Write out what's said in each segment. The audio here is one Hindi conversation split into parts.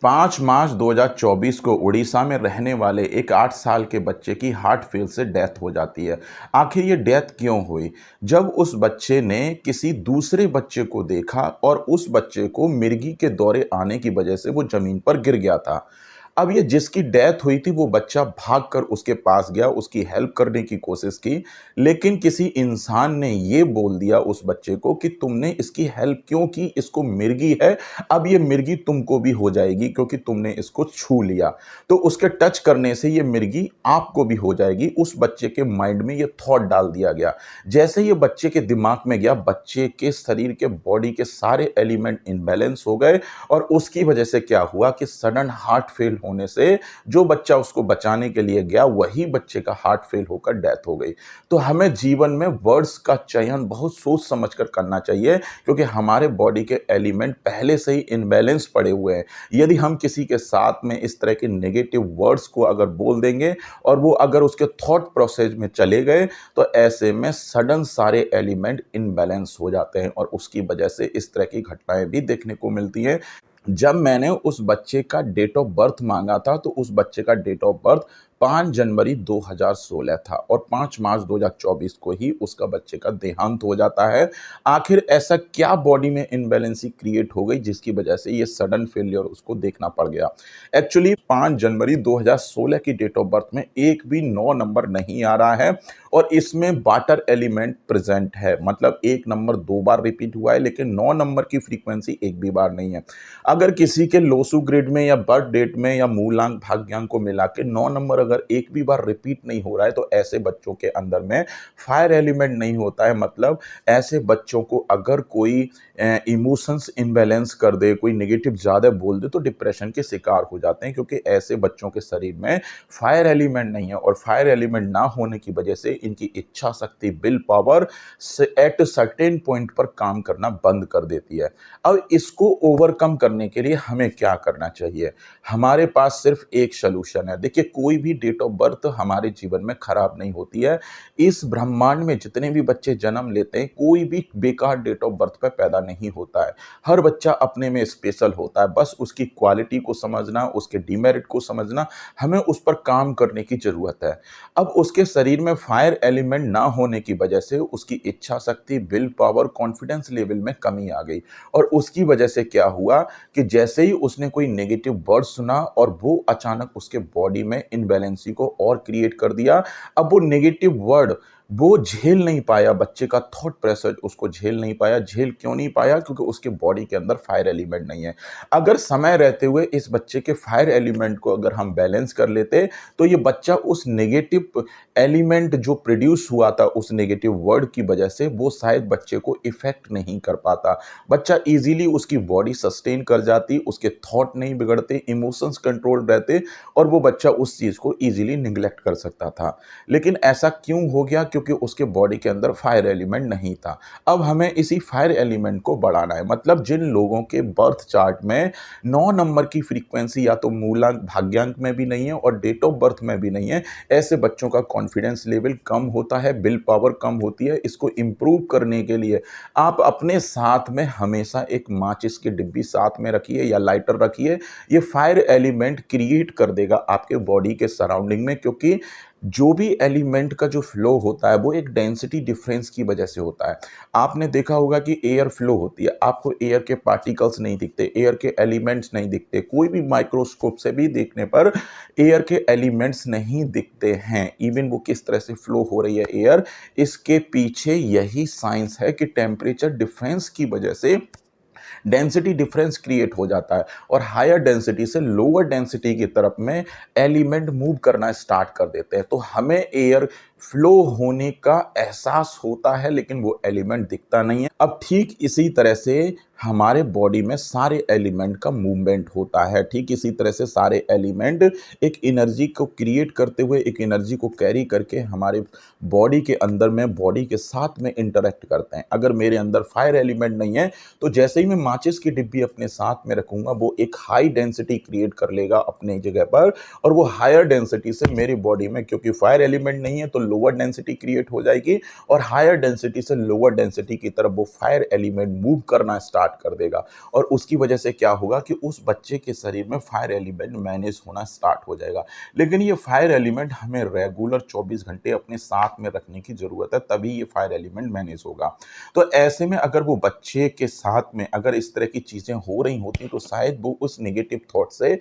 5 मार्च 2024 को उड़ीसा में रहने वाले एक 8 साल के बच्चे की हार्ट फेल से डेथ हो जाती है। आखिर ये डेथ क्यों हुई? जब उस बच्चे ने किसी दूसरे बच्चे को देखा और उस बच्चे को मिर्गी के दौरे आने की वजह से वो ज़मीन पर गिर गया था। अब ये जिसकी डेथ हुई थी वो बच्चा भागकर उसके पास गया, उसकी हेल्प करने की कोशिश की, लेकिन किसी इंसान ने ये बोल दिया उस बच्चे को कि तुमने इसकी हेल्प क्यों की? इसको मिर्गी है, अब ये मिर्गी तुमको भी हो जाएगी क्योंकि तुमने इसको छू लिया। तो उसके टच करने से ये मिर्गी आपको भी हो जाएगी। उस बच्चे के माइंड में ये थॉट डाल दिया गया। जैसे ये बच्चे के दिमाग में गया, बच्चे के शरीर के बॉडी के सारे एलिमेंट इम्बैलेंस हो गए और उसकी वजह से क्या हुआ कि सडन हार्ट फेल होने से जो बच्चा उसको बचाने के लिए गया वही बच्चे का हार्ट फेल होकर डेथ हो गई। तो हमें जीवन में वर्ड्स का चयन बहुत सोच समझकर करना चाहिए क्योंकि हमारे बॉडी के एलिमेंट पहले से ही इनबैलेंस पड़े हुए हैं। यदि हम किसी के साथ में इस तरह के नेगेटिव वर्ड्स को अगर बोल देंगे और वो अगर उसके थॉट प्रोसेस में चले गए तो ऐसे में सडन सारे एलिमेंट इनबैलेंस हो जाते हैं और उसकी वजह से इस तरह की घटनाएं भी देखने को मिलती हैं। जब मैंने उस बच्चे का डेट ऑफ बर्थ मांगा था तो उस बच्चे का डेट ऑफ बर्थ 5 जनवरी 2016 था और 5 मार्च 2024 को ही उसका बच्चे का देहांत हो जाता है। आखिर ऐसा क्या बॉडी में इनबैलेंसी क्रिएट हो गई जिसकी वजह से ये सडन फेलियर उसको देखना पड़ गया। एक्चुअली 5 जनवरी 2016 की डेट ऑफ बर्थ में एक भी 9 नंबर नहीं आ रहा है और इसमें वाटर एलिमेंट प्रेजेंट है, मतलब एक नंबर 2 बार रिपीट हुआ है लेकिन 9 नंबर की फ्रीक्वेंसी एक भी बार नहीं है। अगर किसी के लोसू ग्रिड में या बर्थ डेट में या मूलांक भाग्यांक को मिला के 9 नंबर अगर एक भी बार रिपीट नहीं हो रहा है तो ऐसे बच्चों के अंदर में फायर एलिमेंट नहीं होता है। मतलब ऐसे बच्चों को अगर कोई इमोशंस इम्बैलेंस कर दे, कोई नेगेटिव ज़्यादा बोल दे तो डिप्रेशन के शिकार हो जाते हैं क्योंकि ऐसे बच्चों के शरीर में फायर एलिमेंट नहीं है और फायर एलिमेंट ना होने की वजह से इनकी इच्छा शक्ति, will power at certain point पर काम करना बंद कर देती है। अब इसको ओवरकम करने के लिए हमें क्या करना चाहिए? हमारे पास सिर्फ एक सॉल्यूशन है। देखिए, कोई भी डेट ऑफ बर्थ हमारे जीवन में खराब नहीं होती है। इस ब्रह्मांड में जितने भी बच्चे जन्म लेते हैं कोई भी बेकार डेट ऑफ बर्थ पे पैदा नहीं होता है। हर बच्चा अपने में स्पेशल होता है। बस उसकी क्वालिटी को समझना, उसके डिमेरिट को समझना, हमें उस पर काम करने की जरूरत है। अब उसके शरीर में फायर एलिमेंट ना होने की वजह से उसकी इच्छा शक्ति, विल पावर, कॉन्फिडेंस लेवल में कमी आ गई और उसकी वजह से क्या हुआ कि जैसे ही उसने कोई नेगेटिव वर्ड सुना और वो अचानक उसके बॉडी में इनबैलेंसी को और क्रिएट कर दिया। अब वो नेगेटिव वर्ड वो झेल नहीं पाया, बच्चे का थॉट प्रेशर उसको झेल नहीं पाया। झेल क्यों नहीं पाया? क्योंकि उसके बॉडी के अंदर फायर एलिमेंट नहीं है। अगर समय रहते हुए इस बच्चे के फायर एलिमेंट को अगर हम बैलेंस कर लेते तो ये बच्चा उस नेगेटिव एलिमेंट जो प्रोड्यूस हुआ था उस नेगेटिव वर्ड की वजह से वो शायद बच्चे को इफेक्ट नहीं कर पाता। बच्चा इजीली उसकी बॉडी सस्टेन कर जाती, उसके थॉट नहीं बिगड़ते, इमोशंस कंट्रोल रहते और वो बच्चा उस चीज को इजीली निग्लेक्ट कर सकता था। लेकिन ऐसा क्यों हो गया? क्योंकि उसके बॉडी के अंदर फायर एलिमेंट नहीं था। अब हमें इसी फायर एलिमेंट को बढ़ाना है। मतलब जिन लोगों के बर्थ चार्ट में 9 नंबर की फ्रीक्वेंसी या तो मूलांक भाग्यांक में भी नहीं है और डेट ऑफ बर्थ में भी नहीं है, ऐसे बच्चों का कॉन्फिडेंस लेवल कम होता है, विल पावर कम होती है। इसको इंप्रूव करने के लिए आप अपने साथ में हमेशा एक माचिस की डिब्बी साथ में रखिए या लाइटर रखिए। ये फायर एलिमेंट क्रिएट कर देगा आपके बॉडी के सराउंडिंग में, क्योंकि जो भी एलिमेंट का जो फ्लो होता है वो एक डेंसिटी डिफरेंस की वजह से होता है। आपने देखा होगा कि एयर फ्लो होती है, आपको एयर के पार्टिकल्स नहीं दिखते, एयर के एलिमेंट्स नहीं दिखते, कोई भी माइक्रोस्कोप से भी देखने पर एयर के एलिमेंट्स नहीं दिखते हैं। इवन वो किस तरह से फ्लो हो रही है एयर, इसके पीछे यही साइंस है कि टेम्परेचर डिफरेंस की वजह से डेंसिटी डिफरेंस क्रिएट हो जाता है और हायर डेंसिटी से लोअर डेंसिटी की तरफ में एलिमेंट मूव करना स्टार्ट कर देते हैं। तो हमें एयर फ्लो होने का एहसास होता है लेकिन वो एलिमेंट दिखता नहीं है। अब ठीक इसी तरह से हमारे बॉडी में सारे एलिमेंट का मूवमेंट होता है। ठीक इसी तरह से सारे एलिमेंट एक एनर्जी को क्रिएट करते हुए, एक एनर्जी को कैरी करके हमारे बॉडी के अंदर में, बॉडी के साथ में इंटरेक्ट करते हैं। अगर मेरे अंदर फायर एलिमेंट नहीं है तो जैसे ही मैं माचिस की डिब्बी अपने साथ में रखूंगा वो एक हाई डेंसिटी क्रिएट कर लेगा अपने जगह पर और वो हायर डेंसिटी से मेरी बॉडी में, क्योंकि फायर एलिमेंट नहीं है तो लोअर डेंसिटी क्रिएट हो जाएगी और हायर डेंसिटी से लोअर डेंसिटी की तरफ वो फायर एलिमेंट मूव करना स्टार्ट कर देगा। और उसकी वजह से क्या होगा कि उस बच्चे के शरीर में फायर एलिमेंट मैनेज होना स्टार्ट हो जाएगा। लेकिन ये फायर एलिमेंट हमें रेगुलर 24 घंटे अपने साथ में रखने की ज़रूरत है, तभी ये फायर एलिमेंट मैनेज होगा। तो ऐसे में अगर वो बच्चे के साथ में अगर इस तरह की चीज़ें हो रही होती तो शायद वो उस नेगेटिव थॉट से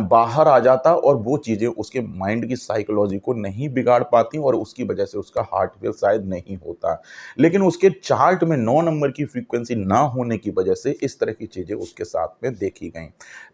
बाहर आ जाता और वो चीज़ें उसके माइंड की साइकोलॉजी को नहीं बिगाड़ पाती और उसकी वजह से उसका हार्ट फेल शायद नहीं होता। लेकिन उसके चार्ट में 9 नंबर की फ्रीक्वेंसी ना होने की वजह से इस तरह की चीज़ें उसके साथ में देखी गईं।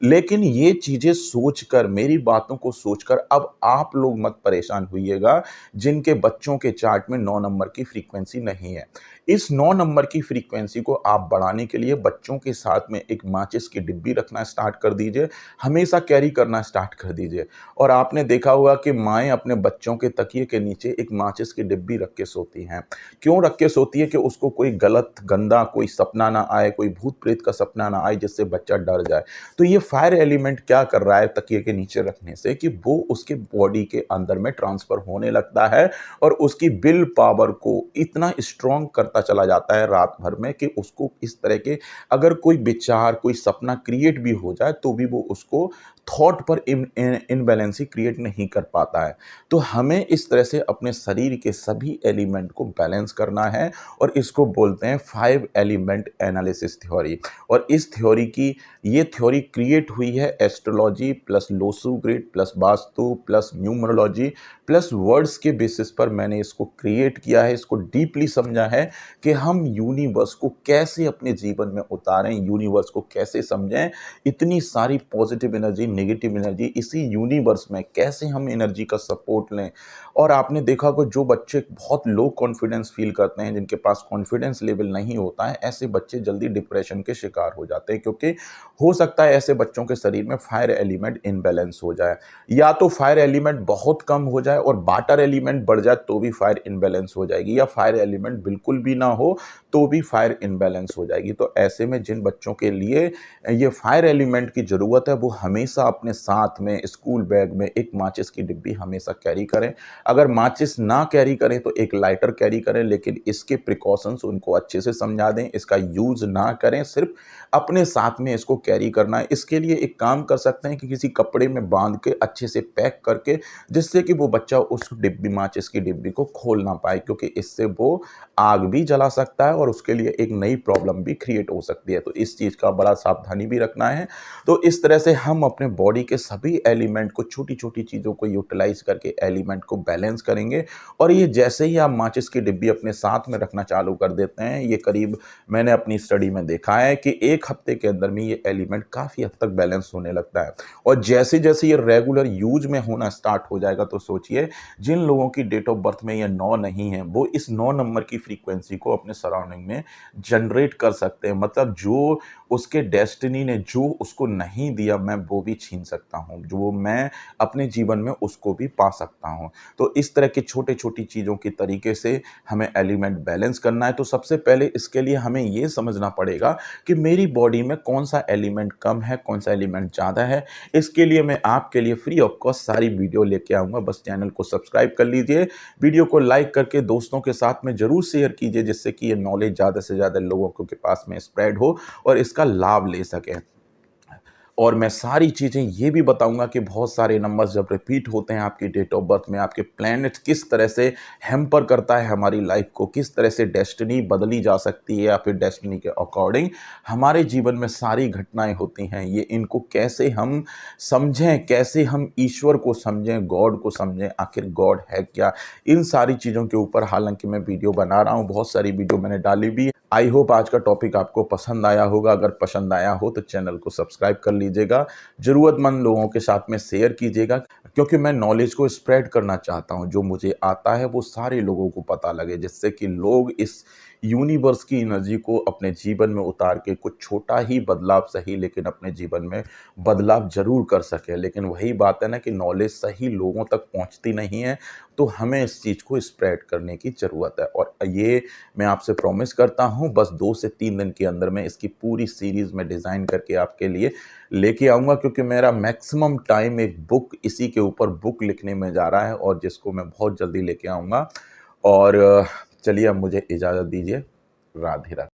लेकिन ये चीज़ें सोचकर, मेरी बातों को सोचकर अब आप लोग मत परेशान होइएगा जिनके बच्चों के चार्ट में 9 नंबर की फ्रीक्वेंसी नहीं है। इस 9 नंबर की फ्रीक्वेंसी को आप बढ़ाने के लिए बच्चों के साथ में एक माचिस की डिब्बी रखना स्टार्ट कर दीजिए, हमेशा कैरी करना स्टार्ट कर दीजिए। और आपने देखा होगा कि माएँ अपने बच्चों के तकिए के नीचे एक माचिस की डिब्बी रख के सोती हैं। क्यों रख के सोती है? कि उसको कोई गलत, गंदा कोई सपना ना आए, कोई भूत-प्रेत का सपना ना आए जिससे बच्चा डर जाए। तो ये फायर एलिमेंट क्या कर रहा है तकिए के नीचे रखने से कि वो उसके बॉडी के अंदर में ट्रांसफ़र होने लगता है और उसकी विल पावर को इतना स्ट्रॉन्ग करता चला जाता है रात भर में कि उसको इस तरह के अगर कोई विचार, कोई सपना क्रिएट भी हो जाए तो भी वो उसको थॉट पर इम्बैलेंसी क्रिएट नहीं कर पाता है। तो हमें इस तरह से अपने शरीर के सभी एलिमेंट को बैलेंस करना है और इसको बोलते हैं 5 एलिमेंट एनालिसिस थ्योरी। और इस थ्योरी की ये थ्योरी क्रिएट हुई है astrology plus Lo Shu grid plus vastu plus numerology plus words के बेसिस पर मैंने इसको क्रिएट किया है, इसको डीपली समझा है कि हम यूनिवर्स को कैसे अपने जीवन में उतारें, यूनिवर्स को कैसे समझें, इतनी सारी पॉजिटिव एनर्जी, नेगेटिव एनर्जी इसी यूनिवर्स में कैसे हम एनर्जी का सपोर्ट लें। और आपने देखा कि जो बच्चे बहुत लो कॉन्फिडेंस फील करते हैं, जिनके पास कॉन्फिडेंस लेवल नहीं होता है, ऐसे बच्चे जल्दी डिप्रेशन के शिकार हो जाते हैं क्योंकि हो सकता है ऐसे बच्चों के शरीर में फायर एलिमेंट इनबैलेंस हो जाए, या तो फायर एलिमेंट बहुत कम हो जाए और वाटर एलिमेंट बढ़ जाए तो भी फायर इनबैलेंस हो जाएगी, या फायर एलिमेंट बिल्कुल भी ना हो तो भी फायर इनबैलेंस हो जाएगी। तो ऐसे में जिन बच्चों के लिए ये फायर एलिमेंट की ज़रूरत है वो हमेशा अपने साथ में स्कूल बैग में एक माचिस की डिब्बी हमेशा कैरी करें। अगर माचिस ना कैरी करें तो एक लाइटर कैरी करें, लेकिन इसके प्रिकॉशंस उनको अच्छे से समझा दें, इसका यूज़ ना करें, सिर्फ अपने साथ में इसको कैरी करना है। इसके लिए एक काम कर सकते हैं कि किसी कपड़े में बांध के अच्छे से पैक करके, जिससे कि वो बच्चा उस डिब्बी, माचिस की डिब्बी को खोल ना पाए, क्योंकि इससे वो आग भी जला सकता है और उसके लिए एक नई प्रॉब्लम भी क्रिएट हो सकती है। तो इस चीज़ का बड़ा सावधानी भी रखना है। तो इस तरह से हम अपने बॉडी के सभी एलिमेंट को, छोटी-छोटी चीज़ों को यूटिलाइज़ करके एलिमेंट को बैलेंस करेंगे। और ये जैसे ही आप माचिस की डिब्बी अपने साथ में रखना चालू कर देते हैं, ये करीब मैंने अपनी स्टडी में देखा है कि 1 हफ्ते के अंदर में ये एलिमेंट काफ़ी हद तक बैलेंस होने लगता है। और जैसे-जैसे ये रेगुलर यूज़ में होना स्टार्ट हो जाएगा तो सोचिए जिन लोगों की डेट ऑफ बर्थ में ये 9 नहीं है, वो इस 9 नंबर की फ्रीक्वेंसी को अपने सराउंडिंग में जनरेट कर सकते हैं। मतलब जो उसके डेस्टिनी ने जो उसको नहीं दिया, मैं वो भी छीन सकता हूँ, जो मैं अपने जीवन में उसको भी पा सकता हूँ। तो इस तरह की छोटी-छोटी चीज़ों के तरीके से हमें एलिमेंट बैलेंस करना है। तो सबसे पहले इसके लिए हमें ये समझना पड़ेगा कि मेरी बॉडी में कौन-सा एलिमेंट कम है, कौन-सा एलिमेंट ज़्यादा है। इसके लिए मैं आपके लिए फ्री ऑफ कॉस्ट सारी वीडियो लेके आऊँगा। बस चैनल को सब्सक्राइब कर लीजिए, वीडियो को लाइक करके दोस्तों के साथ में ज़रूर शेयर कीजिए, जिससे कि ये नॉलेज ज़्यादा से ज़्यादा लोगों के पास में स्प्रेड हो और इसका लाभ ले सकें। और मैं सारी चीज़ें ये भी बताऊँगा कि बहुत सारे नंबर्स जब रिपीट होते हैं आपकी डेट ऑफ बर्थ में, आपके प्लैनेट्स किस तरह से हैम्पर करता है हमारी लाइफ को, किस तरह से डेस्टिनी बदली जा सकती है या फिर डेस्टिनी के अकॉर्डिंग हमारे जीवन में सारी घटनाएँ होती हैं। ये इनको कैसे हम समझें, कैसे हम ईश्वर को समझें, गॉड को समझें, आखिर गॉड है क्या? इन सारी चीज़ों के ऊपर हालाँकि मैं वीडियो बना रहा हूँ, बहुत सारी वीडियो मैंने डाली भी। आई होप आज का टॉपिक आपको पसंद आया होगा। अगर पसंद आया हो तो चैनल को सब्सक्राइब कर लीजिएगा, ज़रूरतमंद लोगों के साथ में शेयर कीजिएगा, क्योंकि मैं नॉलेज को स्प्रेड करना चाहता हूँ। जो मुझे आता है वो सारे लोगों को पता लगे, जिससे कि लोग इस यूनिवर्स की एनर्जी को अपने जीवन में उतार के कुछ छोटा ही बदलाव सही लेकिन अपने जीवन में बदलाव ज़रूर कर सकें। लेकिन वही बात है ना कि नॉलेज सही लोगों तक पहुँचती नहीं है, तो हमें इस चीज़ को स्प्रेड करने की ज़रूरत है। और ये मैं आपसे प्रॉमिस करता हूँ, बस 2 से 3 दिन के अंदर मैं इसकी पूरी सीरीज़ में डिज़ाइन करके आपके लिए लेके आऊँगा, क्योंकि मेरा मैक्सिमम टाइम एक बुक इसी के ऊपर बुक लिखने में जा रहा है और जिसको मैं बहुत जल्दी लेके आऊँगा। और चलिए अब मुझे इजाज़त दीजिए। राधे राधे।